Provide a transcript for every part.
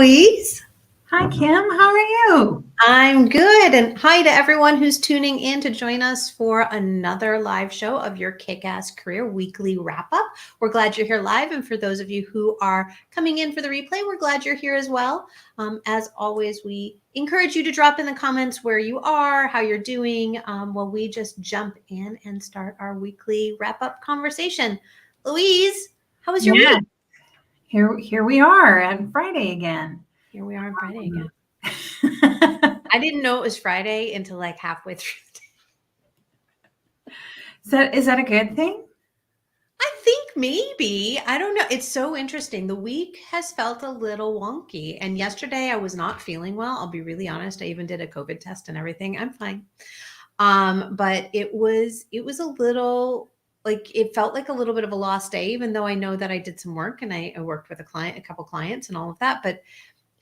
Louise. Hi, Kim. How are you? I'm good. And hi to everyone who's tuning in to join us for another live show of your Kick-Ass Career Weekly Wrap-Up. We're glad you're here live. And for those of you who are coming in for the replay, we're glad you're here as well. As always, we encourage you to drop in the comments where you are, how you're doing, while we just jump in and start our weekly wrap-up conversation. Louise, how was your week? Here we are on Friday again. Here we are on Friday again. I didn't know it was Friday until like halfway through the day. So is that a good thing? I think maybe. I don't know. It's so interesting. The week has felt a little wonky. And yesterday I was not feeling well. I'll be really honest. I even did a COVID test and everything. I'm fine. But it was a little like it felt like a little bit of a lost day, even though I know that I did some work and I worked with a couple clients and all of that. But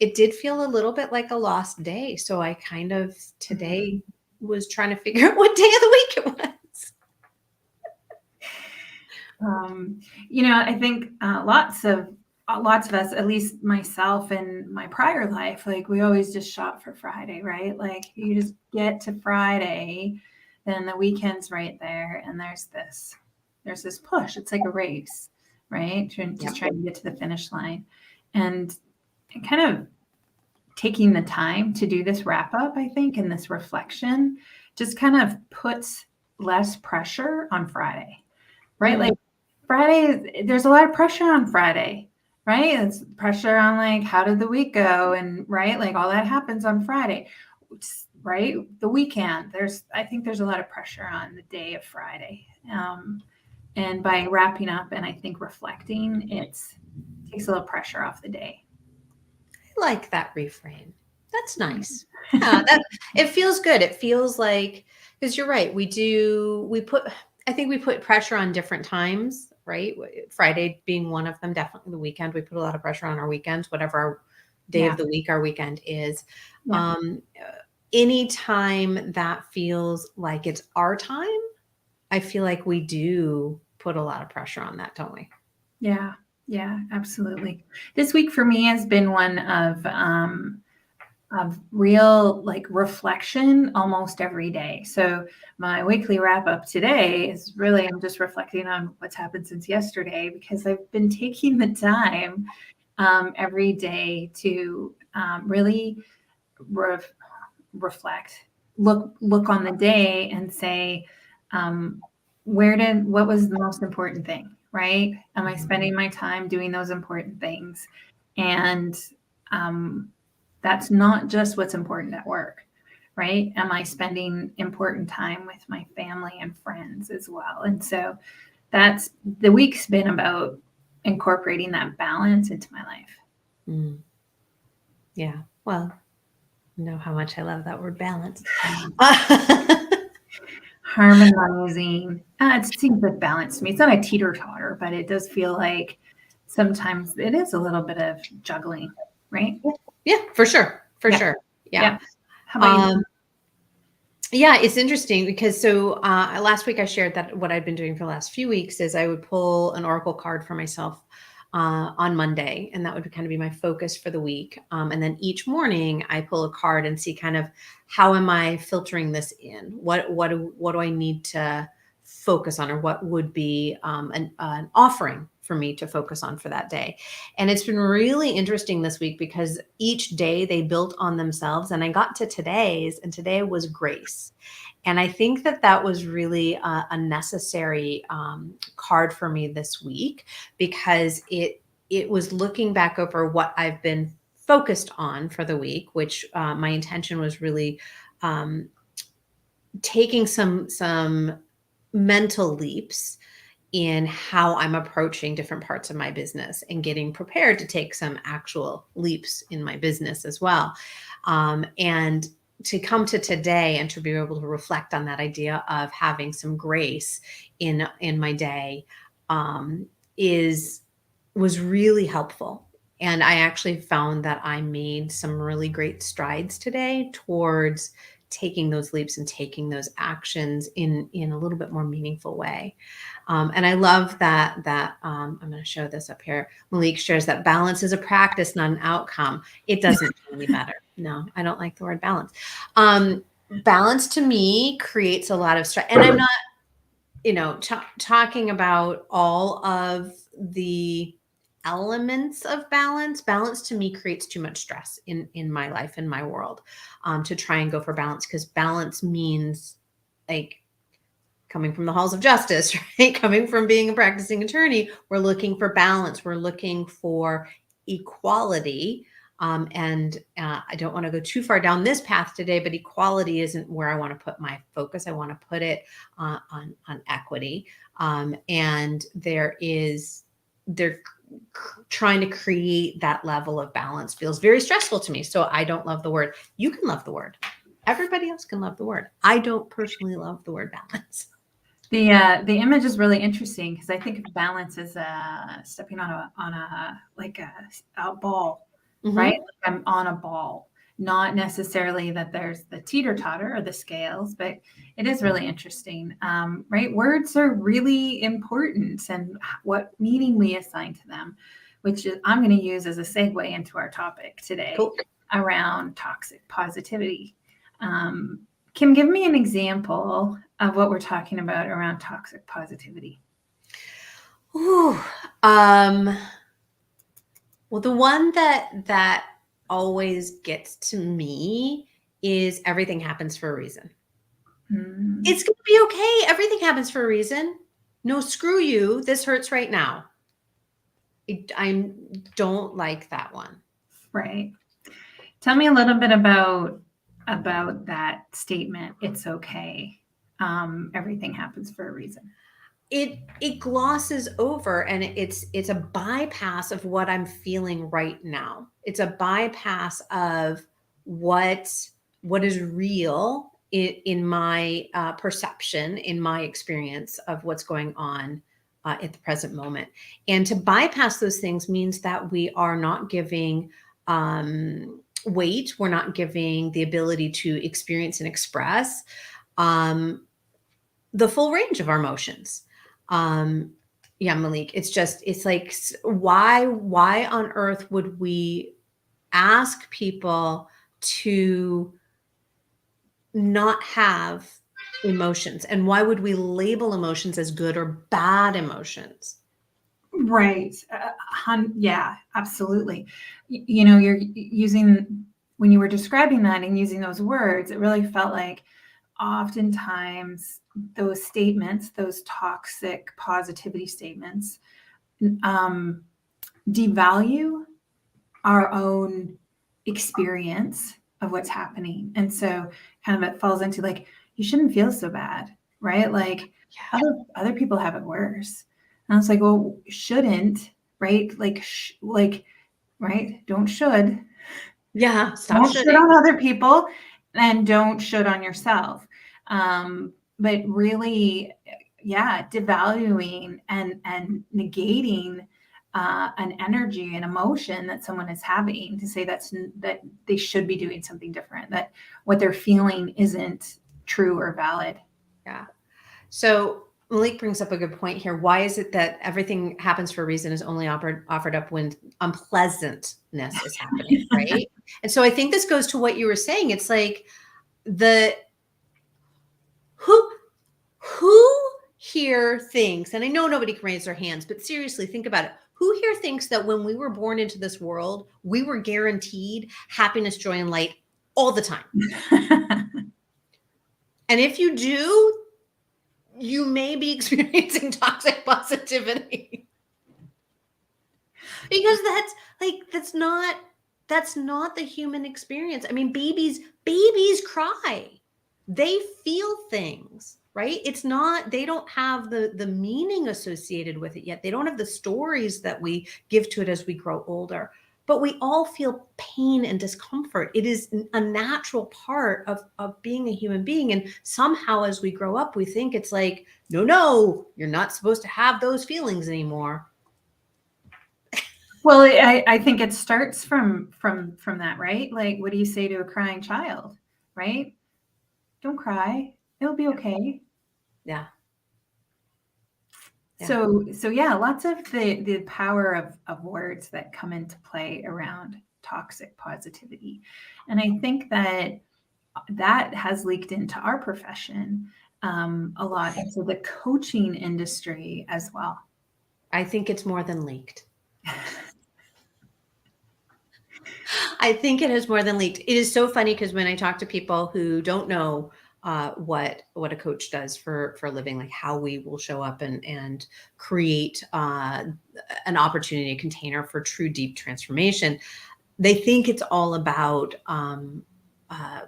it did feel a little bit like a lost day. So I kind of today was trying to figure out what day of the week it was. I think lots of us, at least myself and my prior life, like we always just shot for Friday, right? Like you just get to Friday, then the weekend's right there, and there's this push. It's like a race, right? Just trying to get to the finish line, and kind of taking the time to do this wrap up, I think, and this reflection just kind of puts less pressure on Friday, right? Like Friday, there's a lot of pressure on Friday, right? It's pressure on like, how did the week go? And right, like all that happens on Friday, right? The weekend, I think there's a lot of pressure on the day of Friday. And by wrapping up and I think reflecting, it takes a little pressure off the day. I like that reframe. That's nice. Yeah, it feels good. It feels like, because you're right. I think we put pressure on different times, right? Friday being one of them, definitely the weekend. We put a lot of pressure on our weekends, whatever our day of the week, our weekend is. Yeah. Anytime that feels like it's our time, I feel like we do put a lot of pressure on that, don't we? Yeah, absolutely. This week for me has been one of real like reflection almost every day. So my weekly wrap up today is really, I'm just reflecting on what's happened since yesterday, because I've been taking the time every day to really reflect, look on the day and say, what was the most important thing, right? Am I spending my time doing those important things? And that's not just what's important at work, right? Am I spending important time with my family and friends as well? And so that's the week's been about incorporating that balance into my life. Yeah. Well, you know how much I love that word balance. Harmonizing. It seems like balance to me. It's not a teeter-totter, but it does feel like sometimes it is a little bit of juggling, right? Yeah, for sure. For sure. Yeah. How about you? Yeah, it's interesting because last week I shared that what I'd been doing for the last few weeks is I would pull an oracle card for myself on Monday, and that would kind of be my focus for the week. And then each morning I pull a card and see kind of how am I filtering this in? What do I need to focus on, or what would be an offering for me to focus on for that day? And it's been really interesting this week because each day they built on themselves, and I got to today's, and today was grace. And I think that was really a necessary card for me this week, because it was looking back over what I've been focused on for the week, which my intention was really taking some mental leaps in how I'm approaching different parts of my business and getting prepared to take some actual leaps in my business as well. And to come to today and to be able to reflect on that idea of having some grace in my day was really helpful. And I actually found that I made some really great strides today towards taking those leaps and taking those actions in a little bit more meaningful way. And I love that I'm going to show this up here. Malik shares that balance is a practice, not an outcome. It doesn't feel any better. No, I don't like the word balance. Balance to me creates a lot of stress. And I'm not, talking about all of the elements of balance. Balance to me creates too much stress in my life, in my world, to try and go for balance, because balance means like coming from the halls of justice, right? Coming from being a practicing attorney, we're looking for balance. We're looking for equality. And I don't want to go too far down this path today, but equality isn't where I want to put my focus. I want to put it on equity. And they're trying to create that level of balance feels very stressful to me. So I don't love the word. You can love the word. Everybody else can love the word. I don't personally love the word balance. The image is really interesting because I think of balance as stepping on a ball, right? Like I'm on a ball, not necessarily that there's the teeter totter or the scales, but it is really interesting, right? Words are really important, and what meaning we assign to them, which is, I'm going to use as a segue into our topic today. Cool. Around toxic positivity. Kim, give me an example of what we're talking about around toxic positivity. Ooh, well, the one that always gets to me is everything happens for a reason. It's going to be okay. Everything happens for a reason. No, screw you. This hurts right now. I don't like that one. Right. Tell me a little bit about that statement. It's okay. Everything happens for a reason. It glosses over, and it's a bypass of what I'm feeling right now. It's a bypass of what is real in my perception, in my experience of what's going on at the present moment. And to bypass those things means that we are not giving weight. We're not giving the ability to experience and express the full range of our emotions. Yeah, Malik, it's like, why on earth would we ask people to not have emotions? And why would we label emotions as good or bad emotions? Right. Yeah, absolutely. You're using, when you were describing that and using those words, it really felt like oftentimes those statements, those toxic positivity statements, devalue our own experience of what's happening. And so kind of it falls into like, you shouldn't feel so bad, right? Like other people have it worse. And I was like, well, shouldn't, right? Like, right? Don't should. Yeah, stop Don't should on other people, and don't should on yourself. But really, yeah, devaluing and negating an energy and emotion that someone is having, to say that they should be doing something different, that what they're feeling isn't true or valid. Yeah. So Malik brings up a good point here. Why is it that everything happens for a reason is only offered up when unpleasantness is happening, right? And so I think this goes to what you were saying. It's like who here thinks, and I know nobody can raise their hands, but seriously, think about it. Who here thinks that when we were born into this world, we were guaranteed happiness, joy, and light all the time? And if you do, you may be experiencing toxic positivity. Because that's not the human experience. I mean, babies cry. They feel things, right? It's not, they don't have the meaning associated with it yet. They don't have the stories that we give to it as we grow older. But we all feel pain and discomfort. It is a natural part of being a human being. And somehow as we grow up, we think it's like, no, you're not supposed to have those feelings anymore. Well, I think it starts from that, right? Like, what do you say to a crying child, right? Don't cry. It'll be okay. Yeah. Yeah. So yeah, lots of the power of words that come into play around toxic positivity. And I think that that has leaked into our profession a lot, into the coaching industry as well. I think it's more than leaked. I think it has more than leaked. It is so funny because when I talk to people who don't know what a coach does for a living, like how we will show up and create an opportunity, a container for true deep transformation, they think it's all about uh,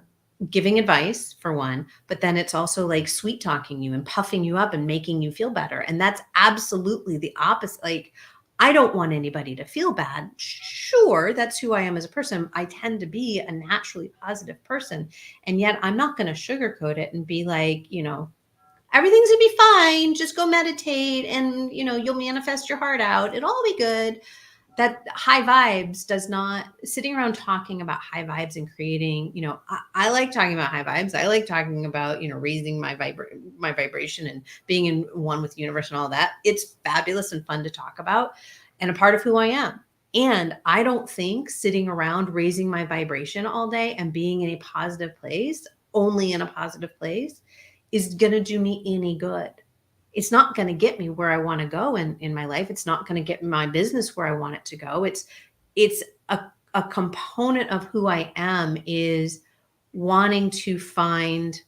giving advice for one, but then it's also like sweet talking you and puffing you up and making you feel better. And that's absolutely the opposite. Like, I don't want anybody to feel bad. Sure, that's who I am as a person. I tend to be a naturally positive person. And yet I'm not going to sugarcoat it and be like, everything's going to be fine. Just go meditate and, you'll manifest your heart out. It'll all be good. That high vibes does not, sitting around talking about high vibes and creating, I like talking about high vibes. I like talking about, raising my vibration and being in one with the universe and all that. It's fabulous and fun to talk about and a part of who I am. And I don't think sitting around raising my vibration all day and being in a positive place, only in a positive place, is going to do me any good. It's not going to get me where I want to go in my life. It's not going to get my business where I want it to go. It's a component of who I am is wanting to find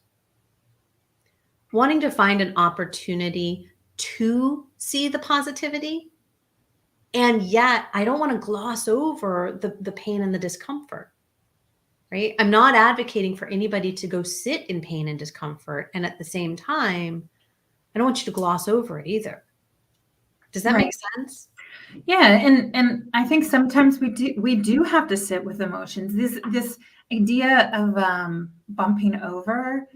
an opportunity to see the positivity. And yet I don't want to gloss over the pain and the discomfort, right? I'm not advocating for anybody to go sit in pain and discomfort. And at the same time, I don't want you to gloss over it either. Does that Right. make sense? Yeah, and I think sometimes we do have to sit with emotions. This idea of bumping over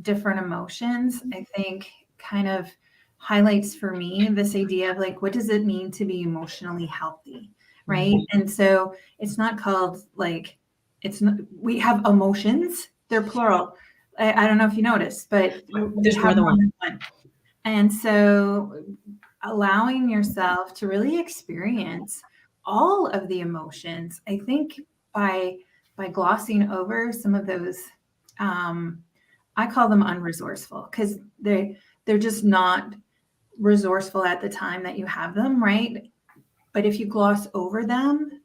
different emotions, I think, kind of highlights for me this idea of like, what does it mean to be emotionally healthy, right? Mm-hmm. And so it's not called like, it's not, we have emotions, they're plural. I don't know if you noticed, but we There's more have than more one. than one. And so allowing yourself to really experience all of the emotions, I think by glossing over some of those, I call them unresourceful because they're just not resourceful at the time that you have them, right? But if you gloss over them,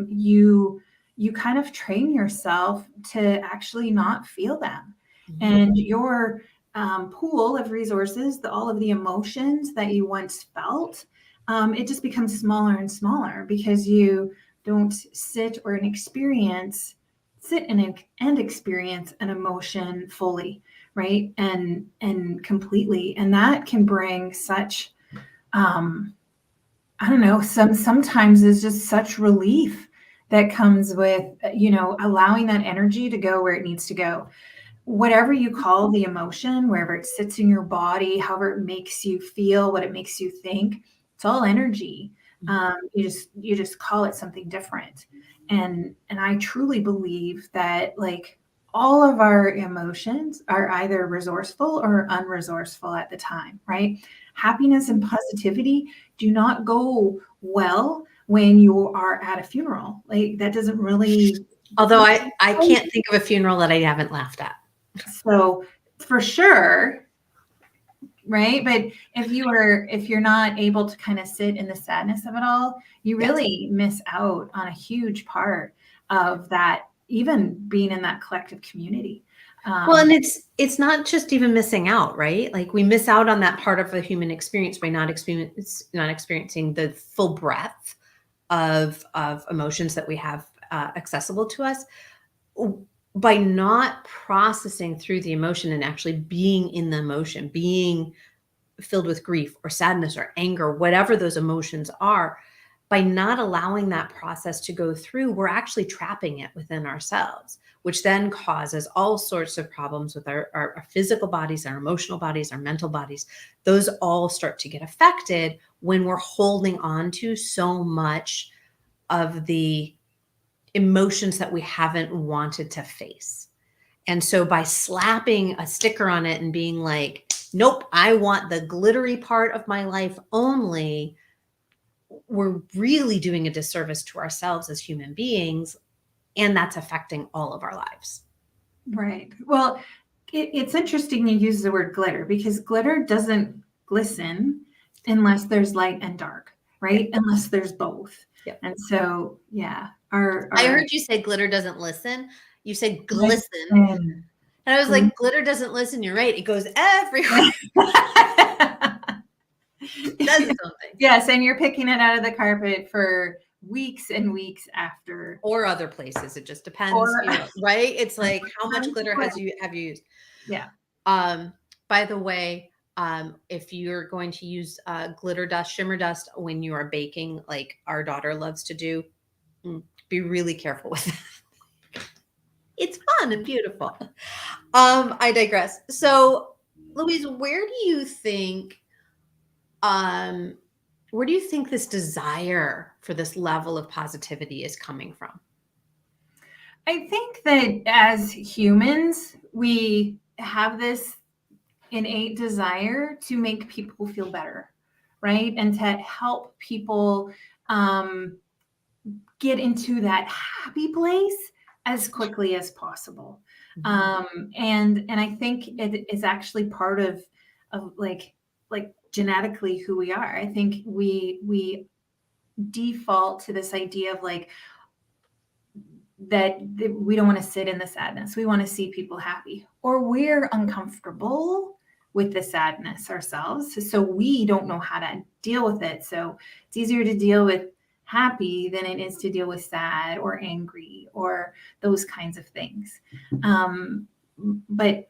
you kind of train yourself to actually not feel them, Mm-hmm. and your pool of resources, all of the emotions that you once felt, it just becomes smaller and smaller because you don't sit and experience an emotion fully, right? And completely. And that can bring such I don't know, sometimes it's just such relief that comes with, allowing that energy to go where it needs to go. Whatever you call the emotion, wherever it sits in your body, however it makes you feel, what it makes you think, it's all energy. You just call it something different. And I truly believe that like all of our emotions are either resourceful or unresourceful at the time, right? Happiness and positivity do not go well when you are at a funeral. Like that doesn't really. Although I can't think of a funeral that I haven't laughed at. So for sure, right? But if you're not able to kind of sit in the sadness of it all, you Yes. really miss out on a huge part of that, even being in that collective community. Well, and it's not just even missing out, right? Like we miss out on that part of the human experience by not experiencing the full breadth of emotions that we have accessible to us, by not processing through the emotion and actually being in the emotion, being filled with grief or sadness or anger, whatever those emotions are. By not allowing that process to go through, we're actually trapping it within ourselves, which then causes all sorts of problems with our physical bodies, our emotional bodies, our mental bodies. Those all start to get affected when we're holding on to so much of the emotions that we haven't wanted to face. And so by slapping a sticker on it and being like, nope, I want the glittery part of my life only, we're really doing a disservice to ourselves as human beings. And that's affecting all of our lives. Right. Well, it's interesting you use the word glitter, because glitter doesn't glisten unless there's light and dark, right? Yep. Unless there's both. Yep. And so, yeah, I heard you say glitter doesn't listen. You said glisten. listen. And I was like, glitter doesn't listen. You're right. It goes everywhere. It does its own thing. Yes, and you're picking it out of the carpet for weeks and weeks after. Or other places. It just depends, right? It's like, how much glitter have you used? Yeah. By the way, if you're going to use glitter dust, shimmer dust when you are baking, like our daughter loves to do, be really careful with that. It's fun and beautiful. I digress. So, Louise, where do you think this desire for this level of positivity is coming from? I think that as humans, we have this innate desire to make people feel better, right? And to help people get into that happy place as quickly as possible. And I think it is actually part of like genetically who we are. I think we default to this idea of like that we don't want to sit in the sadness. We want to see people happy, or we're uncomfortable with the sadness ourselves. So we don't know how to deal with it. So it's easier to deal with happy than it is to deal with sad or angry or those kinds of things. But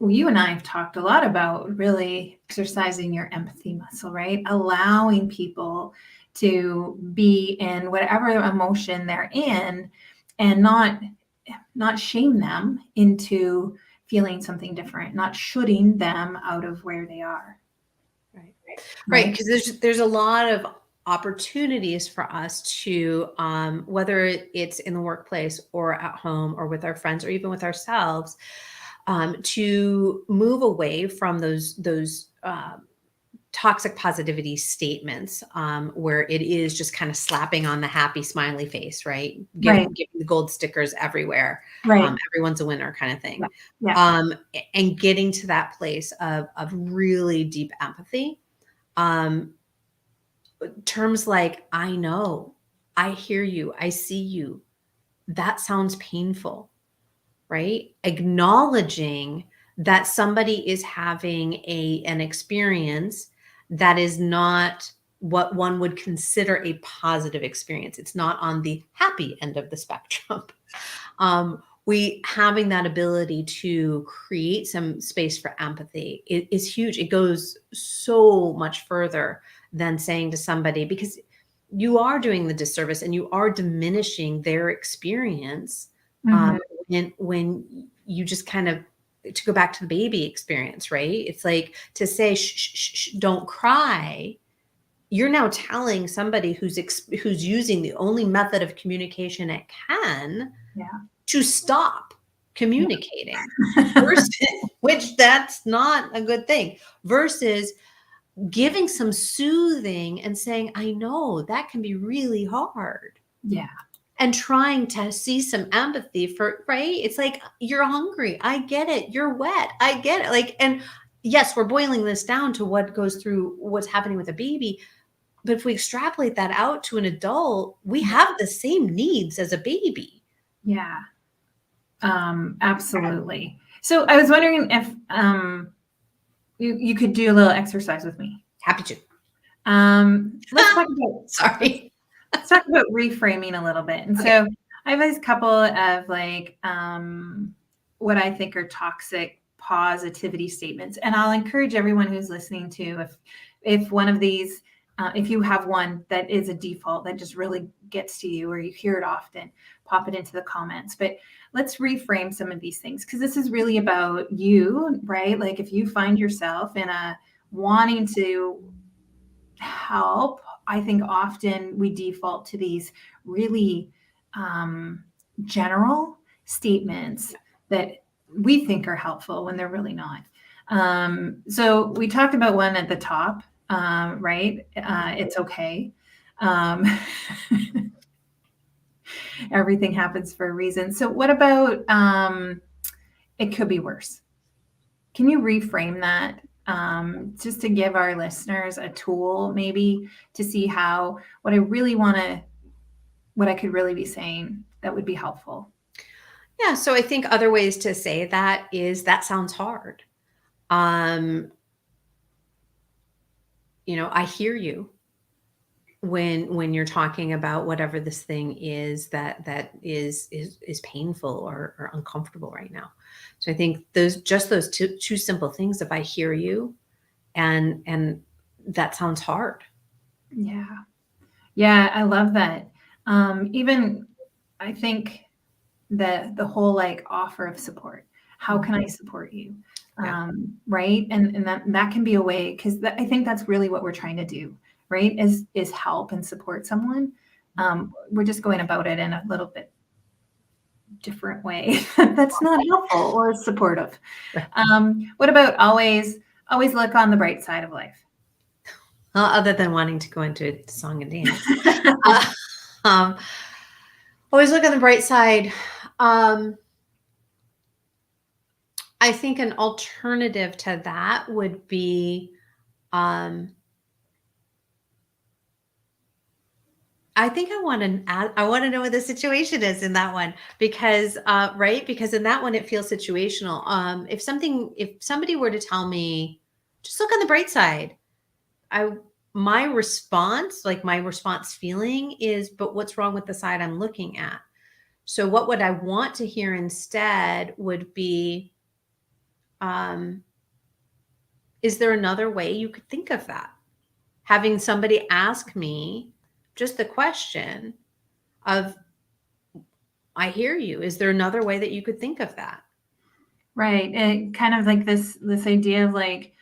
you and I have talked a lot about really exercising your empathy muscle, right? Allowing people to be in whatever emotion they're in, and not shame them into feeling something different, not shooting them out of where they are. Right. Because there's a lot of opportunities for us to, whether it's in the workplace or at home or with our friends or even with ourselves, to move away from those toxic positivity statements, where it is just kind of slapping on the happy smiley face, right? Giving the gold stickers everywhere. Right. Everyone's a winner kind of thing. Yeah. And getting to that place of really deep empathy. Terms like, I know, I hear you, I see you. That sounds painful, right? Acknowledging that somebody is having an experience that is not what one would consider a positive experience. It's not on the happy end of the spectrum. We having that ability to create some space for empathy is huge. It goes so much further than saying to somebody, because you are doing the disservice and you are diminishing their experience. When you just kind of, to go back to the baby experience, right? It's like to say, shh, don't cry. You're now telling somebody who's using the only method of communication it can to stop communicating, versus, which that's not a good thing, versus giving some soothing and saying, I know that can be really hard. Yeah. And trying to see some empathy for, right? It's like, you're hungry. I get it. You're wet. I get it. Like, and yes, we're boiling this down to what goes through what's happening with a baby. But if we extrapolate that out to an adult, we have the same needs as a baby. Yeah. Absolutely. So I was wondering if you could do a little exercise with me. Happy to. Let's talk about let's talk about reframing a little bit. And so I have this couple of like what I think are toxic positivity statements. And I'll encourage everyone who's listening to, if one of these, if you have one that is a default that just really gets to you or you hear it often, pop it into the comments. But let's reframe some of these things, because this is really about you, right? Like if you find yourself in a wanting to help, I think often we default to these really general statements that we think are helpful when they're really not. So we talked about one at the top, right? It's okay. Um, everything happens for a reason. So what about it could be worse? Can you reframe that, just to give our listeners a tool maybe to see how what I really want to, what I could really be saying that would be helpful? Yeah, so I think other ways to say that is that sounds hard. Um, I hear you when you're talking about whatever this thing is that is painful or uncomfortable right now. So I think those two simple things. If I hear you, and that sounds hard. Yeah. Yeah, I love that. Even I think the whole like offer of support. How can I support you? Yeah. Right. And that can be a way because I think that's really what we're trying to do, right? Is help and support someone. We're just going about it in a little bit different way that's not helpful or supportive. What about always look on the bright side of life? Other than wanting to go into a song and dance. um, Always look on the bright side. Um, I think an alternative to that would be, um, I think I want to know what the situation is in that one because, right? Because in that one, it feels situational. If somebody were to tell me, just look on the bright side, I, my response feeling is, but what's wrong with the side I'm looking at? So what would I want to hear instead would be, um, is there another way you could think of that? Having somebody ask me just the question of, I hear you. Is there another way that you could think of that? Right. And kind of like this idea of like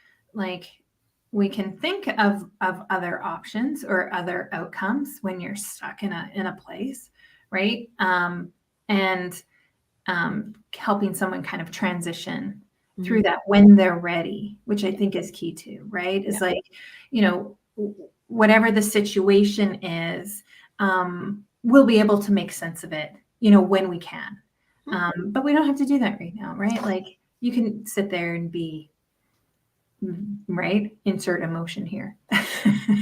we can think of other options or other outcomes when you're stuck in a place, right? And helping someone kind of transition through Mhm. that when they're ready, which I think is key too, right? Yeah. Is like, you know, whatever the situation is, we'll be able to make sense of it, when we can. Mhm. But we don't have to do that right now, right? Like you can sit there and be right. Insert emotion here.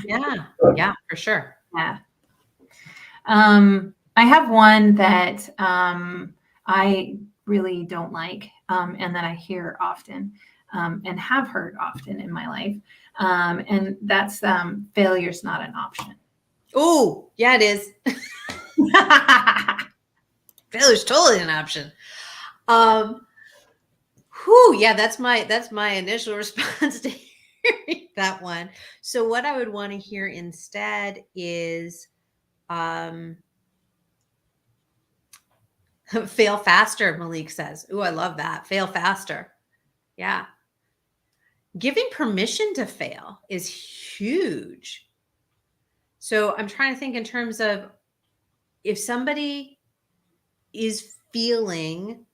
Yeah. Yeah, for sure. Yeah. I have one that I really don't like, and that I hear often, and have heard often in my life, and that's failure's not an option. Oh, yeah, it is. Failure's totally an option. Um, yeah, that's my initial response to hearing that one. So what I would want to hear instead is, um, fail faster, Malik says. Ooh, I love that. Fail faster. Yeah. Giving permission to fail is huge. So I'm trying to think in terms of, if somebody is feeling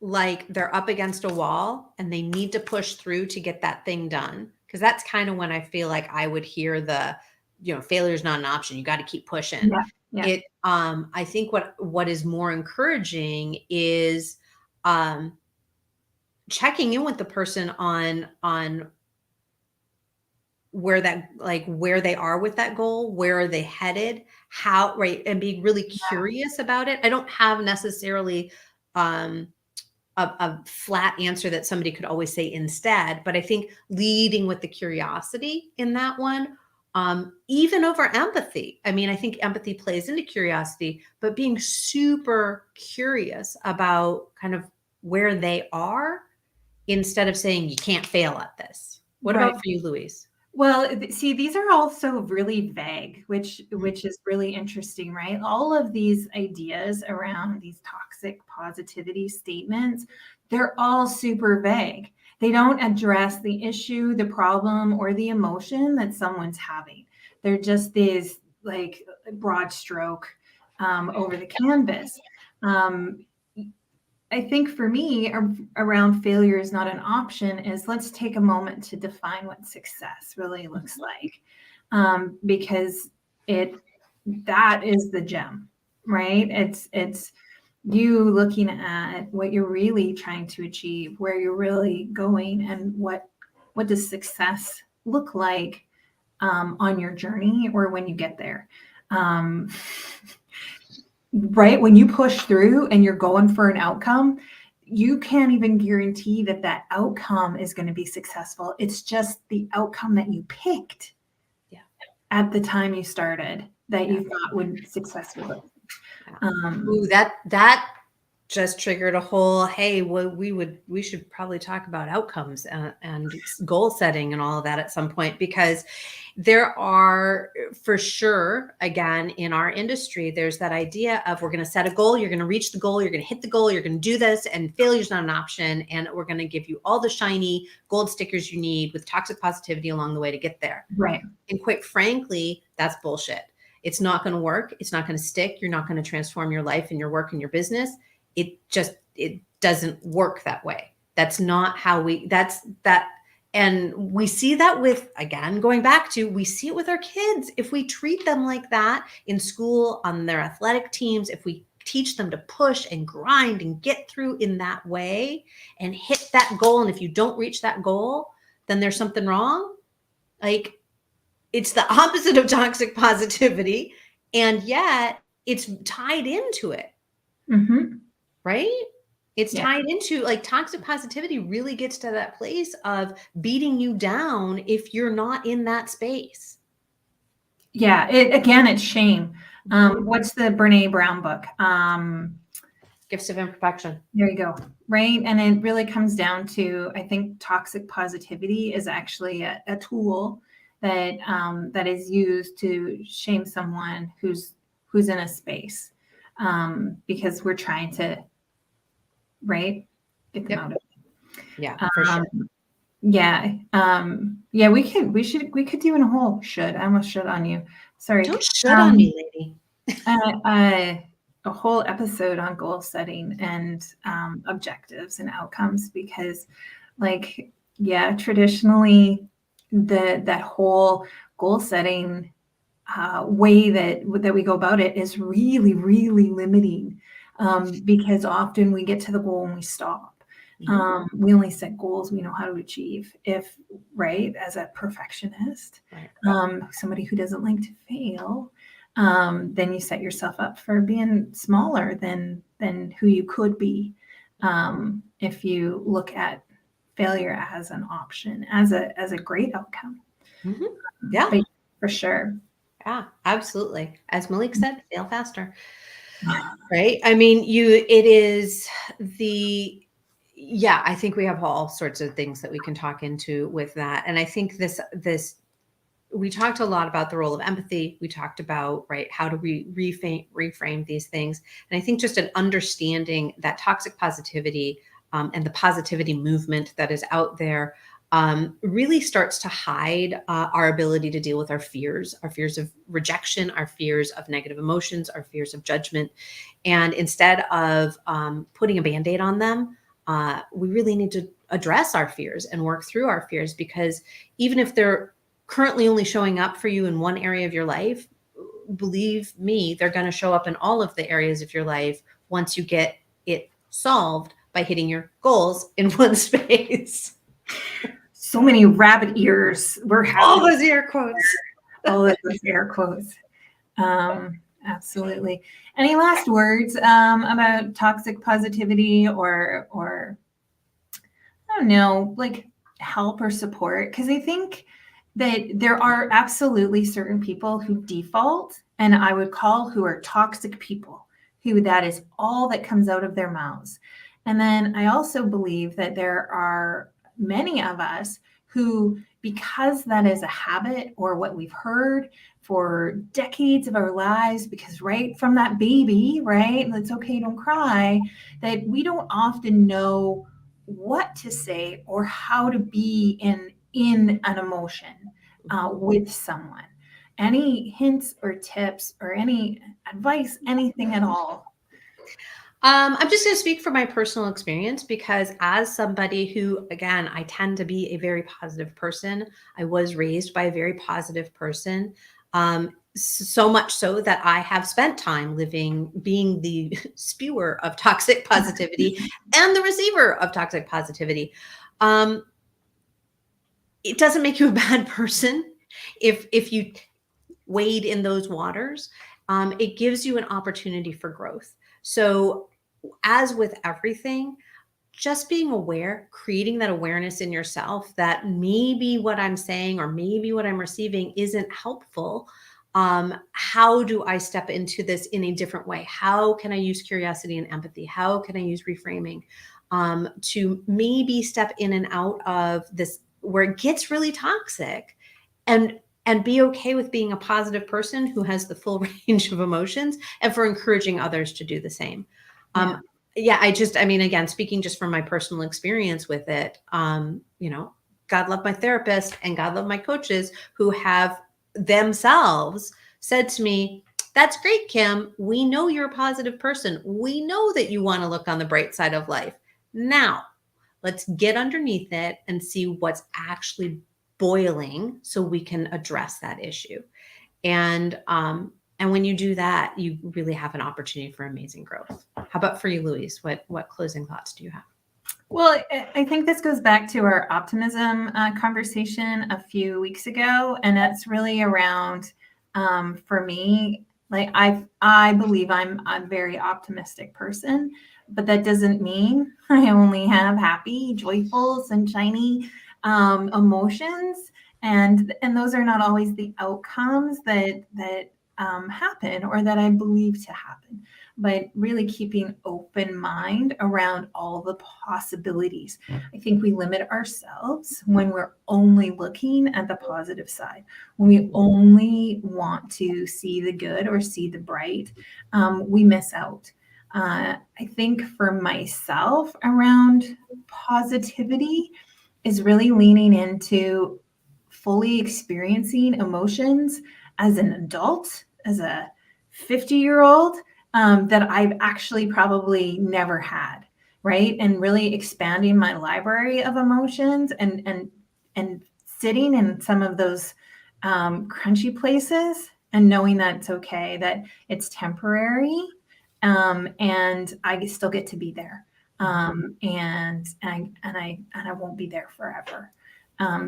like they're up against a wall and they need to push through to get that thing done, because that's kind of when I feel like I would hear the, failure is not an option, you got to keep pushing Yeah. Yeah. it. I think what is more encouraging is, um checking in with the person on where they are with that goal, where are they headed, how, right, and being really curious about it. I don't have necessarily, um a flat answer that somebody could always say instead, but I think leading with the curiosity in that one, even over empathy. I mean, I think empathy plays into curiosity, but being super curious about kind of where they are, instead of saying you can't fail at this. What Right. about for you, Louise? Well, see, these are also really vague, which Mhm. which is really interesting, right? All of these ideas around these toxic positivity statements, they're all super vague. They don't address the issue, the problem, or the emotion that someone's having. They're just these like broad stroke over the canvas. Um, I think for me, around failure is not an option, is let's take a moment to define what success really looks like. Because that is the gem, right? It's you looking at what you're really trying to achieve, where you're really going, and what does success look like on your journey or when you get there. Um, right? When you push through and you're going for an outcome, you can't even guarantee that that outcome is going to be successful. It's just the outcome that you picked Yeah. at the time you started that Yeah. you thought would successfully. Yeah. Ooh, that just triggered a whole, hey, well, we should probably talk about outcomes and goal setting and all of that at some point, because there are, for sure, again, in our industry, there's that idea of, we're going to set a goal, you're going to reach the goal, you're going to hit the goal, you're going to do this, and failure's not an option, and we're going to give you all the shiny gold stickers you need with toxic positivity along the way to get there. Right. And quite frankly, that's bullshit. It's not going to work. It's not going to stick. You're not going to transform your life and your work and your business. It doesn't work that way. That's not how and we see that with, again, going back to, we see it with our kids. If we treat them like that in school, on their athletic teams, if we teach them to push and grind and get through in that way and hit that goal, and if you don't reach that goal, then there's something wrong. Like, it's the opposite of toxic positivity, and yet it's tied into it. Mm-hmm. Right? It's Yeah. tied into, like, toxic positivity really gets to that place of beating you down if you're not in that space. Yeah. Again, it's shame. What's the Brene Brown book? Gifts of imperfection. There you go. Right. And it really comes down to, I think toxic positivity is actually a tool that is used to shame someone who's in a space, because we're trying to, right, get them out of it. Yeah, for sure. Yeah. Yeah, we could do a whole should. I almost should on you. Sorry. Don't shit on me, lady. A whole episode on goal setting and objectives and outcomes, because, like, yeah, traditionally that whole goal setting way that we go about it is really, really limiting, because often we get to the goal and we stop. We only set goals we know how to achieve. If, right, as a perfectionist, Right. Somebody who doesn't like to fail, then you set yourself up for being smaller than who you could be, if you look at failure as an option, as a great outcome. Yeah. But for sure. Yeah, absolutely. As Malik said, fail faster. Right? I mean, it is the, yeah, I think we have all sorts of things that we can talk into with that. And I think this, we talked a lot about the role of empathy. We talked about, right, how do we reframe these things? And I think just an understanding that toxic positivity and the positivity movement that is out there really starts to hide our ability to deal with our fears of rejection, our fears of negative emotions, our fears of judgment. And instead of putting a Band-Aid on them, we really need to address our fears and work through our fears, because even if they're currently only showing up for you in one area of your life, believe me, they're going to show up in all of the areas of your life once you get it solved by hitting your goals in one space. So many rabbit ears. We're having all those air quotes. All of those air quotes. Absolutely. Any last words about toxic positivity, or I don't know, like help or support? Because I think that there are absolutely certain people who default, and I would call, who are toxic people, who that is all that comes out of their mouths. And then I also believe that there are many of us who, because that is a habit or what we've heard for decades of our lives, because right from that baby, right, it's okay, don't cry, that we don't often know what to say or how to be in an emotion with someone. Any hints or tips or any advice, anything at all? I'm just going to speak from my personal experience because, as somebody who, again, I tend to be a very positive person, I was raised by a very positive person. So much so that I have spent time living being the spewer of toxic positivity and the receiver of toxic positivity. Um, it doesn't make you a bad person if you wade in those waters. It gives you an opportunity for growth. So, as with everything, just being aware, creating that awareness in yourself that maybe what I'm saying or maybe what I'm receiving isn't helpful. How do I step into this in a different way? How can I use curiosity and empathy? How can I use reframing to maybe step in and out of this where it gets really toxic, and be okay with being a positive person who has the full range of emotions, and for encouraging others to do the same. Yeah. Um, yeah, I mean, again, speaking just from my personal experience with it, God love my therapist and God love my coaches who have themselves said to me, that's great, Kim. We know you're a positive person. We know that you want to look on the bright side of life. Now, let's get underneath it and see what's actually boiling so we can address that issue. And when you do that, you really have an opportunity for amazing growth. How about for you, Louise? What closing thoughts do you have? Well, I think this goes back to our optimism conversation a few weeks ago, and that's really around for me. Like I believe I'm a very optimistic person, but that doesn't mean I only have happy, joyful, sunshiny emotions, and those are not always the outcomes that happen or that I believe to happen, but really keeping open mind around all the possibilities. I think we limit ourselves when we're only looking at the positive side, when we only want to see the good or see the bright, we miss out. I think for myself around positivity is really leaning into fully experiencing emotions as an adult, as a 50-year-old, that I've actually probably never had, right? And really expanding my library of emotions and sitting in some of those crunchy places and knowing that it's okay, that it's temporary, and I still get to be there, and I won't be there forever.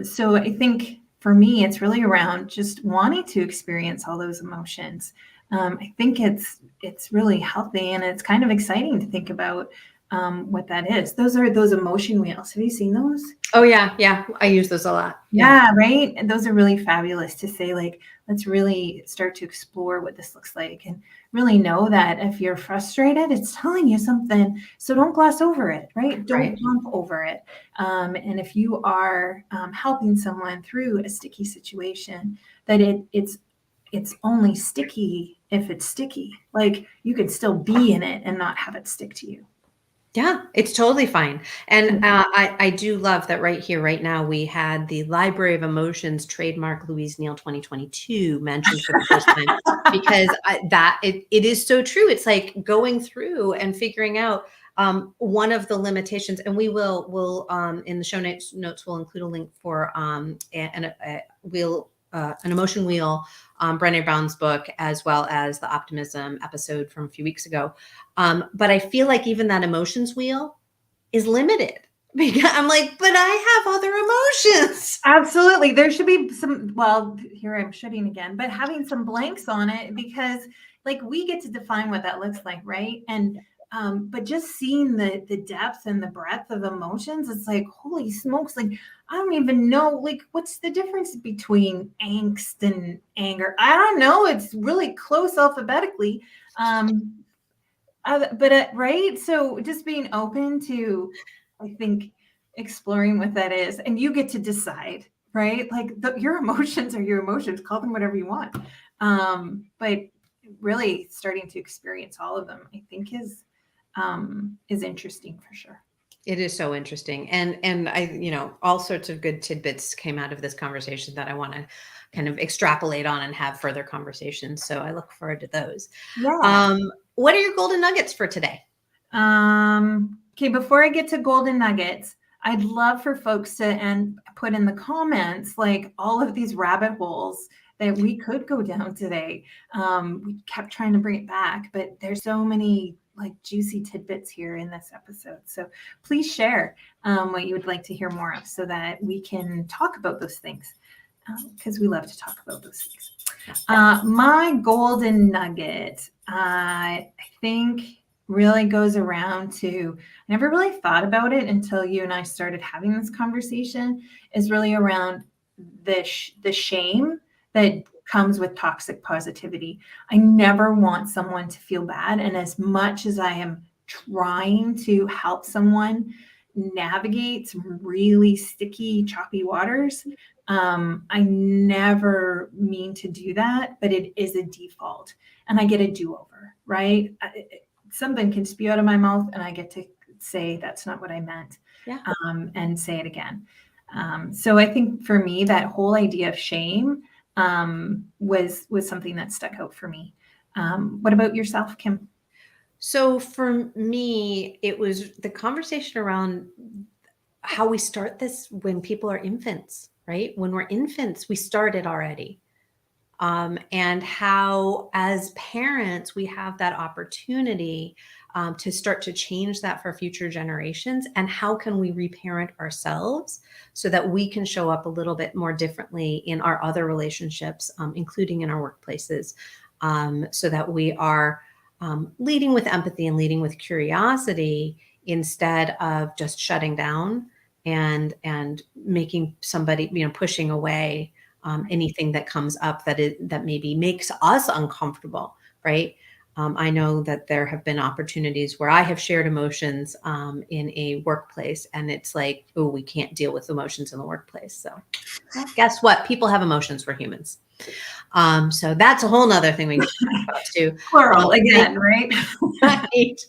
So I think for me, it's really around just wanting to experience all those emotions. I think it's really healthy and it's kind of exciting to think about what that is. Those are those emotion wheels. Have you seen those? Oh yeah, I use those a lot. Yeah, right. And those are really fabulous to say, like, let's really start to explore what this looks like and really know that if you're frustrated, it's telling you something. So don't gloss over it, right? Don't Right. jump over it. And if you are helping someone through a sticky situation, that it's only sticky if it's sticky. Like you could still be in it and not have it stick to you. Yeah, it's totally fine. And I do love that right here, right now, we had the Library of Emotions trademark Louise Neal 2022 mentioned for the first time because it is so true. It's like going through and figuring out one of the limitations, and we'll in the show notes we'll include a link for an emotion wheel, Brené Brown's book, as well as the optimism episode from a few weeks ago. But I feel like even that emotions wheel is limited because I'm like, but I have other emotions. Absolutely. There should be some, well, here I'm shitting again, but having some blanks on it because like we get to define what that looks like, right? And but just seeing the depth and the breadth of emotions, it's like, holy smokes, like I don't even know like what's the difference between angst and anger. I don't know. It's really close alphabetically. But right. So just being open to, I think, exploring what that is, and you get to decide, right? Like your emotions are your emotions. Call them whatever you want. But really starting to experience all of them, I think, is interesting for sure. It is so interesting. And I, all sorts of good tidbits came out of this conversation that I want to kind of extrapolate on and have further conversations. So I look forward to those. Yeah. What are your golden nuggets for today? Okay, before I get to golden nuggets, I'd love for folks to put in the comments like all of these rabbit holes that we could go down today. We kept trying to bring it back, but there's so many like juicy tidbits here in this episode. So please share what you would like to hear more of so that we can talk about those things because we love to talk about those things. My golden nugget, I think really goes around to, I never really thought about it until you and I started having this conversation, is really around the shame that comes with toxic positivity. I never want someone to feel bad. And as much as I am trying to help someone navigate some really sticky, choppy waters, I never mean to do that, but it is a default and I get a do-over, right? Something can spew out of my mouth and I get to say that's not what I meant. Yeah. And say it again. So I think for me, that whole idea of shame was something that stuck out for me. What about yourself, Kim? So for me, it was the conversation around how we start this when people are infants, right? When we're infants, we start it already. And how, as parents, we have that opportunity to start to change that for future generations. And how can we reparent ourselves so that we can show up a little bit more differently in our other relationships, including in our workplaces, so that we are leading with empathy and leading with curiosity instead of just shutting down and making somebody, pushing away anything that comes up that maybe makes us uncomfortable, right? I know that there have been opportunities where I have shared emotions in a workplace, and it's like, oh, we can't deal with emotions in the workplace. So, well, guess what? People have emotions. We're humans. So that's a whole nother thing we can talk about too. Plural again, right? Right.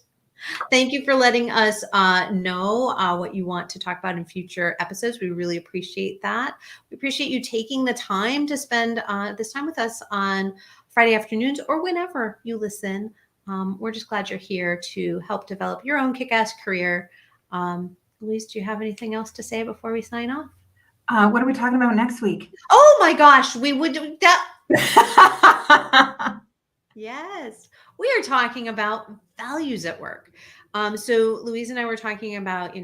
Thank you for letting us know what you want to talk about in future episodes. We really appreciate that. We appreciate you taking the time to spend this time with us on Friday afternoons or whenever you listen. We're just glad you're here to help develop your own kick-ass career. Louise, do you have anything else to say before we sign off? What are we talking about next week? Oh my gosh, we would do that. Yes, we are talking about values at work. So Louise and I were talking about,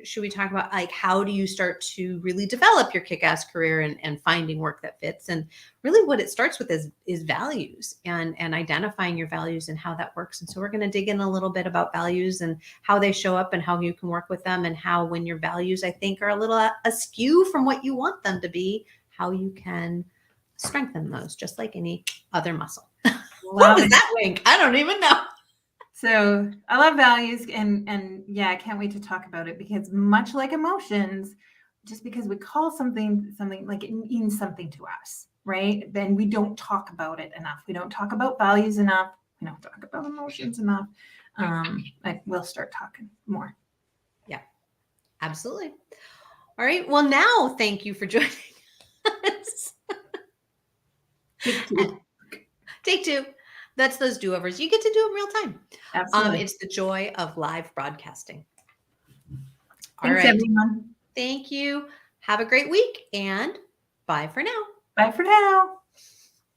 should we talk about like how do you start to really develop your kick-ass career and finding work that fits? And really what it starts with is values and identifying your values and how that works. And so we're going to dig in a little bit about values and how they show up and how you can work with them, and how when your values, I think, are a little askew from what you want them to be, how you can strengthen those just like any other muscle. What was that wink? I don't even know. So I love values and yeah, I can't wait to talk about it because much like emotions, just because we call something like it means something to us, right? Then we don't talk about it enough. We don't talk about values enough. We don't talk about emotions enough. We'll start talking more. Yeah, absolutely. All right. Well, now thank you for joining us. Take two. That's those do-overs. You get to do them real time. Absolutely. It's the joy of live broadcasting. Thanks, everyone. Thank you. Have a great week, and bye for now. Bye for now.